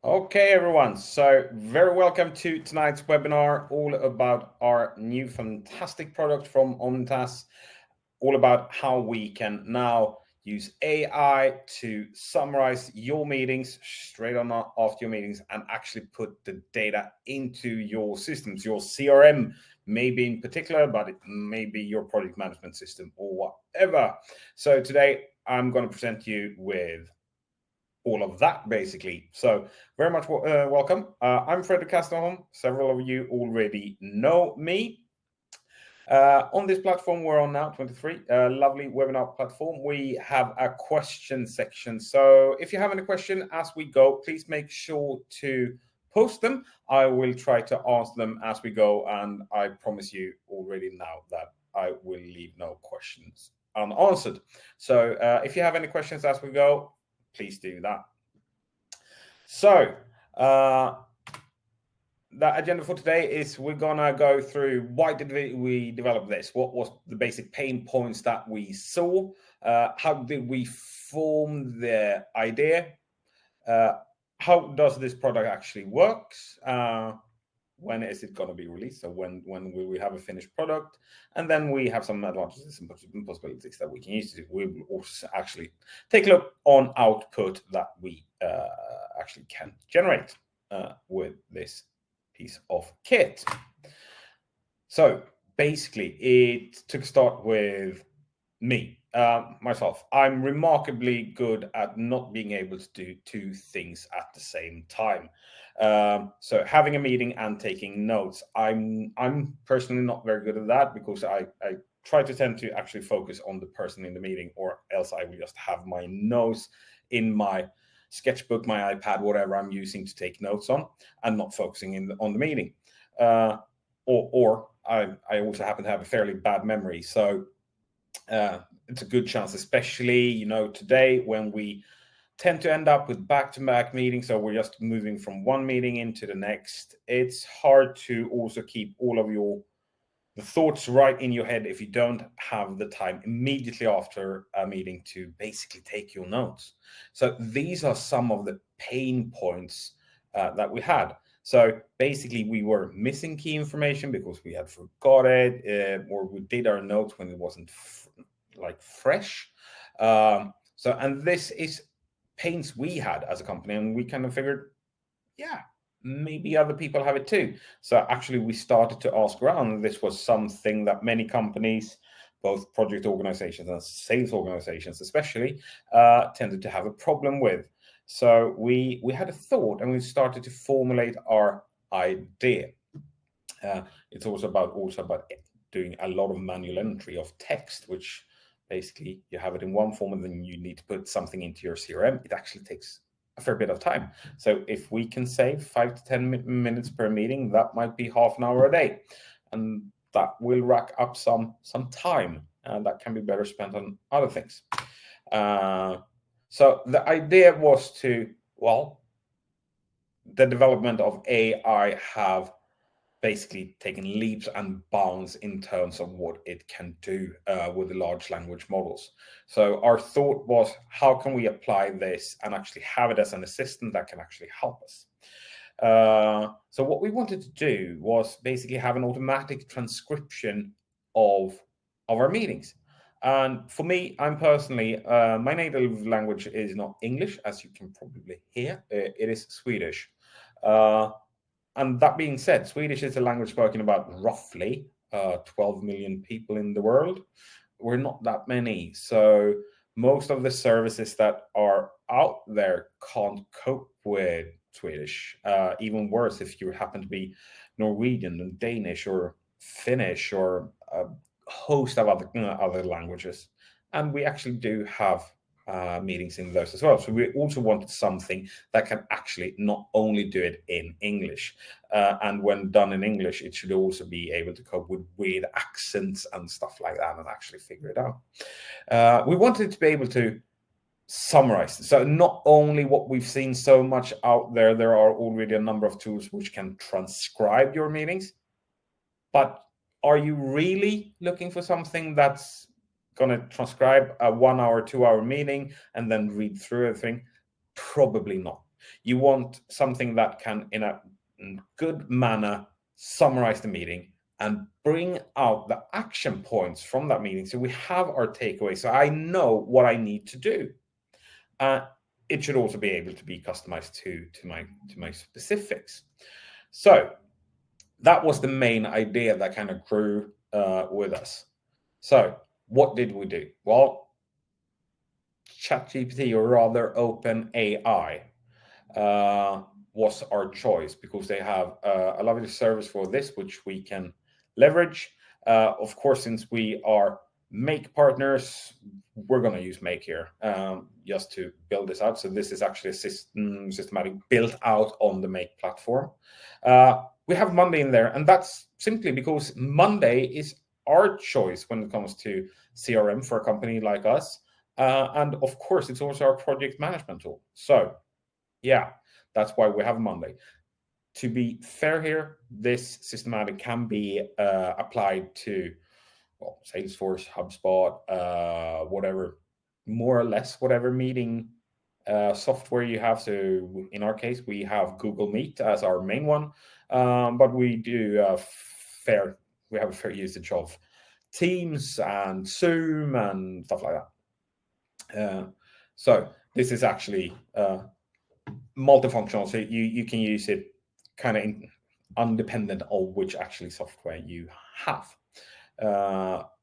Okay, everyone. So very welcome to tonight's webinar, all about our new fantastic product from Omnitas, all about how we can now use AI to summarize your meetings straight on after your meetings and actually put the data into your systems, your CRM, maybe in particular, but it may be your project management system or whatever. So today I'm going to present you with all of that, basically. So very much welcome. I'm Fredrik Casterholm. Several of you already know me. On this platform we're on now, 23, lovely webinar platform, we have a question section. So if you have any question as we go, please make sure to post them. I will try to answer them as we go, and I promise you already now that I will leave no questions unanswered. So if you have any questions as we go, please do that. So the agenda for today is we're gonna go through why did we develop this? What was the basic pain points that we saw? How did we form the idea? How does this product actually works? When is it going to be released? So when will we have a finished product? And then we have some advantages and possibilities that we can use. We will also actually take a look on output that we actually can generate with this piece of kit. So basically, it took a start with me, myself. I'm remarkably good at not being able to do two things at the same time. So having a meeting and taking notes, I'm personally not very good at that because I try to tend to actually focus on the person in the meeting, or else I will just have my nose in my sketchbook, my iPad, whatever I'm using to take notes on, and not focusing on the meeting. Or I also happen to have a fairly bad memory, so it's a good chance, especially today when we tend to end up with back-to-back meetings, so we're just moving from one meeting into the next. It's hard to also keep all of the thoughts right in your head if you don't have the time immediately after a meeting to basically take your notes. So these are some of the pain points that we had. So basically we were missing key information because we had forgot it, or we did our notes when it wasn't fresh. And this is pains we had as a company, and we kind of figured, yeah, maybe other people have it too. So actually we started to ask around. This was something that many companies, both project organizations and sales organizations especially, tended to have a problem with. So we had a thought, and we started to formulate our idea. It's also about doing a lot of manual entry of text, which basically you have it in one form and then you need to put something into your CRM. It actually takes a fair bit of time. So if we can save 5 to 10 minutes per meeting, that might be half an hour a day, and that will rack up some time, and that can be better spent on other things. So the idea was the development of AI have basically taken leaps and bounds in terms of what it can do with the large language models. So our thought was, how can we apply this and actually have it as an assistant that can actually help us? So what we wanted to do was basically have an automatic transcription of our meetings. And for me, I'm personally, my native language is not English, as you can probably hear. It is Swedish. And that being said, Swedish is a language spoken about roughly 12 million people in the world. We're not that many. So most of the services that are out there can't cope with Swedish. Even worse, if you happen to be Norwegian and Danish or Finnish or a host of other languages. And we actually do have meetings in those as well. So we also wanted something that can actually not only do it in English, and when done in English, it should also be able to cope with weird accents and stuff like that and actually figure it out. We wanted to be able to summarize. So not only what we've seen so much out there, there are already a number of tools which can transcribe your meetings, but are you really looking for something that's going to transcribe a 1 hour, 2 hour meeting and then read through everything? Probably not. You want something that can, in a good manner, summarize the meeting and bring out the action points from that meeting. So we have our takeaway. So I know what I need to do. It should also be able to be customized to my specifics. So that was the main idea that kind of grew with us. So what did we do? Well, ChatGPT, or rather OpenAI, was our choice because they have a lovely service for this, which we can leverage. Of course, since we are Make partners, we're going to use Make here just to build this out. So this is actually a systematic built out on the Make platform. We have Monday in there, and that's simply because Monday is our choice when it comes to CRM for a company like us. And of course, it's also our project management tool. So yeah, that's why we have Monday. To be fair here, this systematic can be applied to Salesforce, HubSpot, whatever, more or less whatever meeting software you have. So in our case, we have Google Meet as our main one, but we do we have a fair usage of Teams and Zoom and stuff like that. So this is actually multifunctional, so you can use it kind of independent of which actually software you have,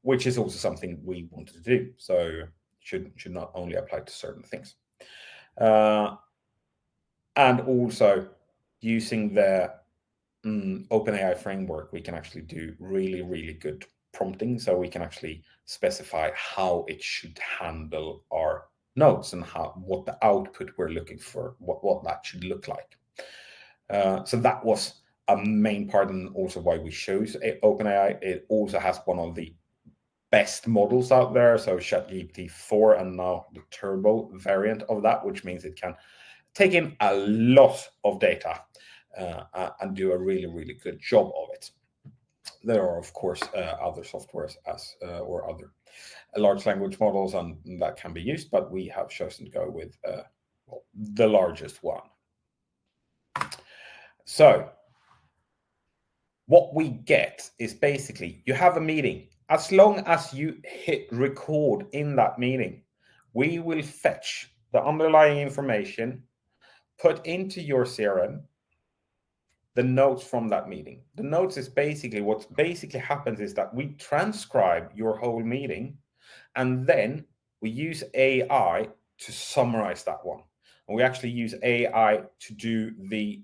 which is also something we wanted to do. So should not only apply to certain things, and also using the OpenAI framework, we can actually do really good prompting. So we can actually specify how it should handle our notes and what the output we're looking for, what that should look like. So that was a main part, and also why we chose OpenAI. It also has one of the best models out there, so ChatGPT 4 and now the turbo variant of that, which means it can take in a lot of data and do a really good job of it. There are of course other softwares or other large language models, and that can be used, but we have chosen to go with the largest one. So what we get is basically you have a meeting. As long as you hit record in that meeting, we will fetch the underlying information, put into your CRM the notes from that meeting. The notes is basically what happens is that we transcribe your whole meeting, and then we use AI to summarize that one. And we actually use AI to do the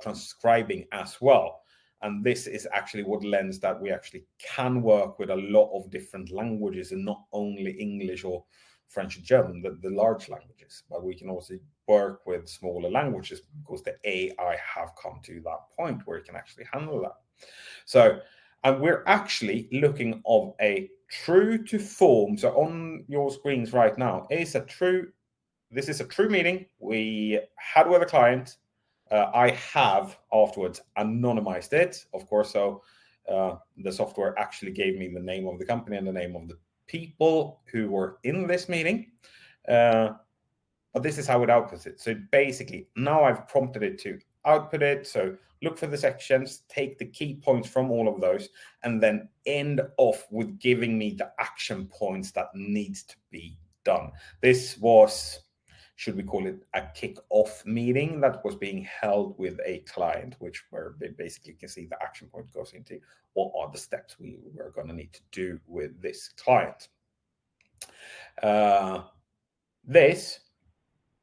transcribing as well. And this is actually what lends that we actually can work with a lot of different languages, and not only English or French and German, the large languages, but we can also work with smaller languages because the AI have come to that point where it can actually handle that. So, and we're actually looking of a true to form. So on your screens right now this is a true meeting we had with a client. I have afterwards anonymized it, of course. So the software actually gave me the name of the company and the name of the people who were in this meeting. But this is how it outputs it. So basically, now I've prompted it to output it. So look for the sections, take the key points from all of those, and then end off with giving me the action points that needs to be done. This was, should we call it, a kick-off meeting that was being held with a client, where they basically can see the action point goes into what are the steps we were going to need to do with this client.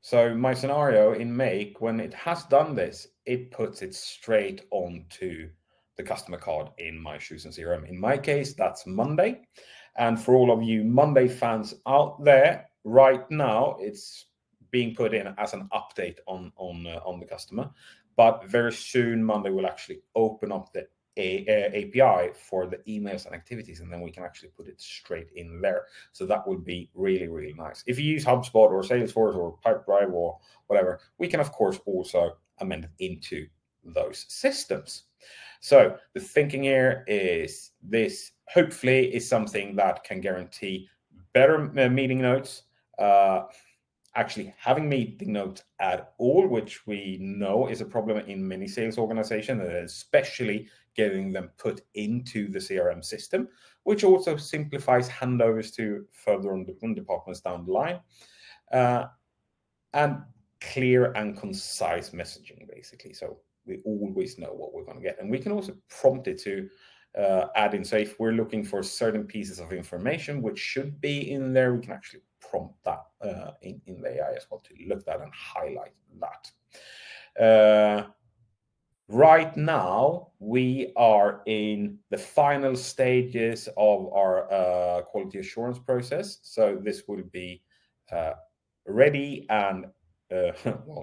So my scenario in Make, when it has done this, it puts it straight onto the customer card in my Shoes and CRM. In my case, that's Monday. And for all of you Monday fans out there, right now, it's being put in as an update on the customer. But very soon, Monday will actually open up the API for the emails and activities, and then we can actually put it straight in there. So that would be really nice. If you use HubSpot or Salesforce or Pipedrive or whatever, we can of course also amend it into those systems. So the thinking here is this hopefully is something that can guarantee better meeting notes, actually having meeting notes at all, which we know is a problem in many sales organizations, and especially getting them put into the CRM system, which also simplifies handovers to further on the departments down the line. And clear and concise messaging, basically. So we always know what we're going to get. And we can also prompt it to add in. So if we're looking for certain pieces of information which should be in there, we can actually prompt that in the AI as well to look at that and highlight that. Right now, we are in the final stages of our quality assurance process. So this will be ready and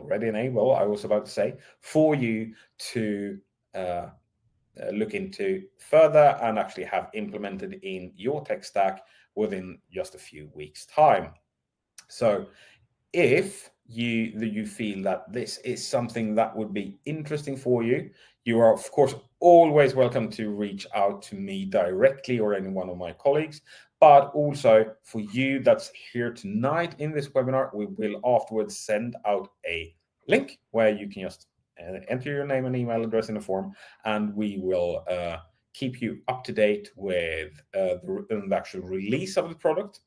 ready and able, I was about to say, for you to look into further and actually have implemented in your tech stack within just a few weeks' time. So if you feel that this is something that would be interesting for you, you are of course always welcome to reach out to me directly or any one of my colleagues. But also for you that's here tonight in this webinar, we will afterwards send out a link where you can just enter your name and email address in the form, and we will keep you up to date with the actual release of the product,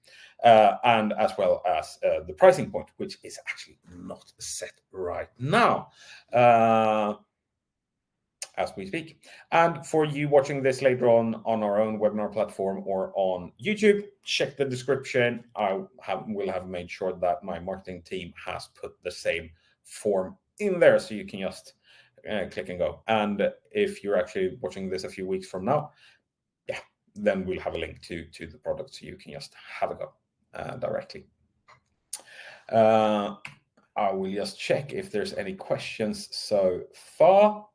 and as well as the pricing point, which is actually not set right now as we speak. And for you watching this later on our own webinar platform or on YouTube, check the description. I will have made sure that my marketing team has put the same form in there, so you can just click and go. And if you're actually watching this a few weeks from now, yeah, then we'll have a link to the product, so you can just have a go directly. I will just check if there's any questions so far.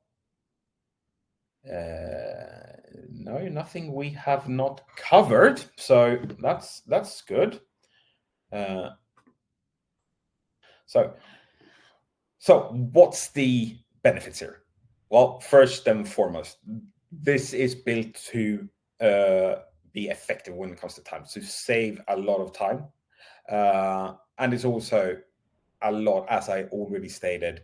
No, nothing we have not covered, so that's good. So what's the benefits here? Well, first and foremost, this is built to be effective when it comes to time, to save a lot of time, and it's also a lot, as I already stated,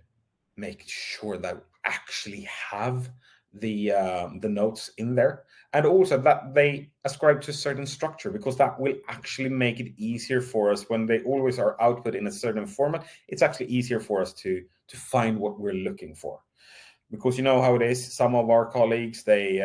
making sure that we actually have the notes in there, and also that they ascribe to a certain structure, because that will actually make it easier for us when they always are output in a certain format. It's actually easier for us to find what we're looking for, because you know how it is. Some of our colleagues, they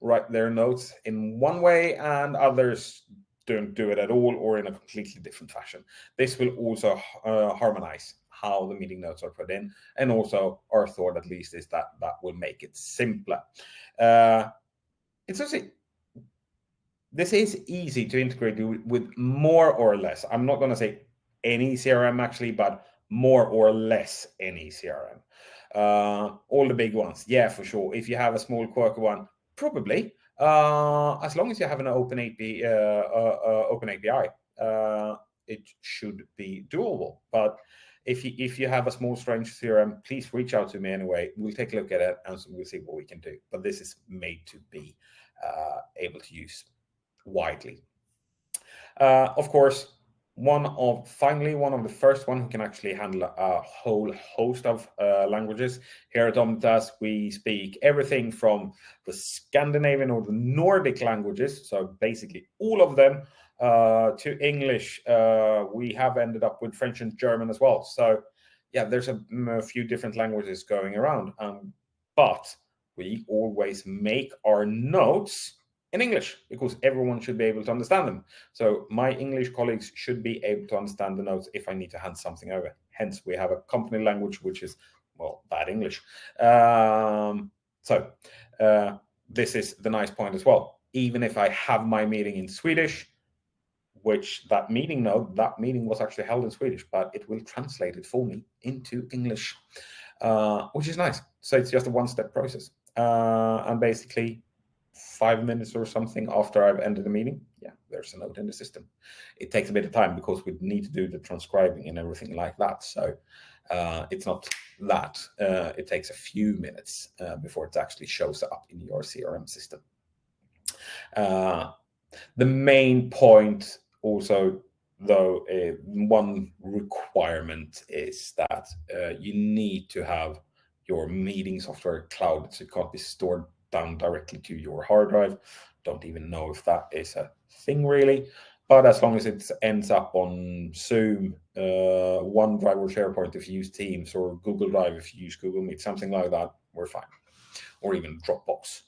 write their notes in one way and others don't do it at all or in a completely different fashion. This will also harmonize how the meeting notes are put in, and also our thought at least is that that will make it simpler. It's also, this is easy to integrate with more or less. I'm not going to say any CRM actually, but more or less any CRM. All the big ones, yeah, for sure. If you have a small quirky one, probably, as long as you have an open API, it should be doable. But if you have a small strange CRM, please reach out to me anyway. We'll take a look at it and we'll see what we can do. But this is made to be able to use widely. Of course, one of the first one who can actually handle a whole host of languages. Here at Omnitas, we speak everything from the Scandinavian or the Nordic languages, so basically all of them, to English. We have ended up with French and German as well. So yeah, there's a few different languages going around, but we always make our notes in English, because everyone should be able to understand them. So my English colleagues should be able to understand the notes if I need to hand something over. Hence, we have a company language, which is, well, bad English. This is the nice point as well. Even if I have my meeting in Swedish, which that meeting was actually held in Swedish, but it will translate it for me into English, which is nice. So it's just a one-step process. And basically, 5 minutes or something after I've ended the meeting, yeah, there's a note in the system. It takes a bit of time because we need to do the transcribing and everything like that. So it's not that. It takes a few minutes before it actually shows up in your CRM system. The main point also though, one requirement is that you need to have your meeting software cloud, so it can't be stored down directly to your hard drive. Don't even know if that is a thing really, but as long as it ends up on Zoom, OneDrive or SharePoint if you use Teams, or Google Drive if you use Google Meet, something like that, we're fine. Or even Dropbox.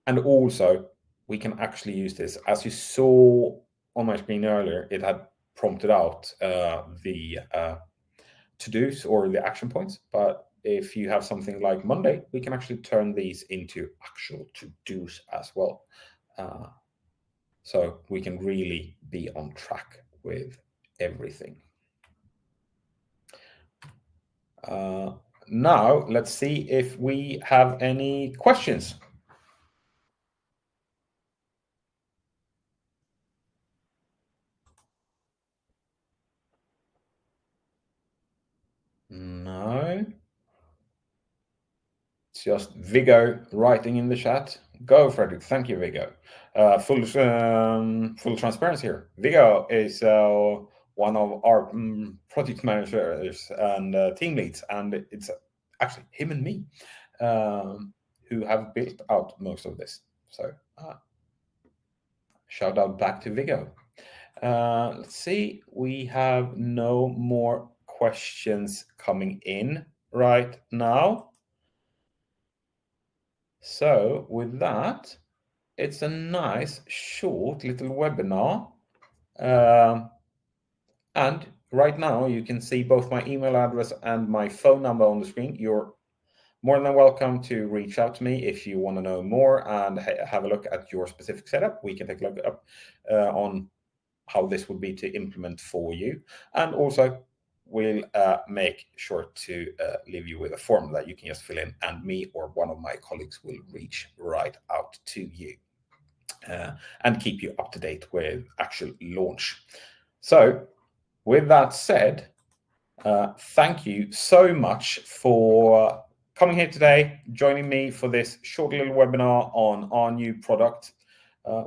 And also, we can actually use this. As you saw on my screen earlier, it had prompted out the to-dos or the action points. But if you have something like Monday, we can actually turn these into actual to-dos as well. So we can really be on track with everything. Now, let's see if we have any questions. No. It's just Viggo writing in the chat. Go, Frederick. Thank you, Viggo. Full transparency here. Viggo is one of our project managers and team leads, and it's actually him and me who have built out most of this. So shout out back to Viggo. Let's see. We have no more questions coming in right now. So with that, it's a nice short little webinar. And right now you can see both my email address and my phone number on the screen. You're more than welcome to reach out to me if you want to know more and have a look at your specific setup. We can take a look up on how this would be to implement for you. And also, we'll make sure to leave you with a form that you can just fill in, and me or one of my colleagues will reach right out to you and keep you up to date with actual launch. So with that said, thank you so much for coming here today, joining me for this short little webinar on our new product,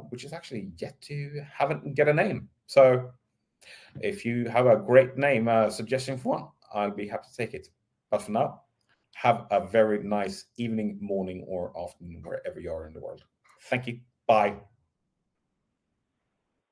which is actually yet to get a name. So if you have a great name suggestion for one, I'll be happy to take it. But for now, have a very nice evening, morning, or afternoon, wherever you are in the world. Thank you. Bye.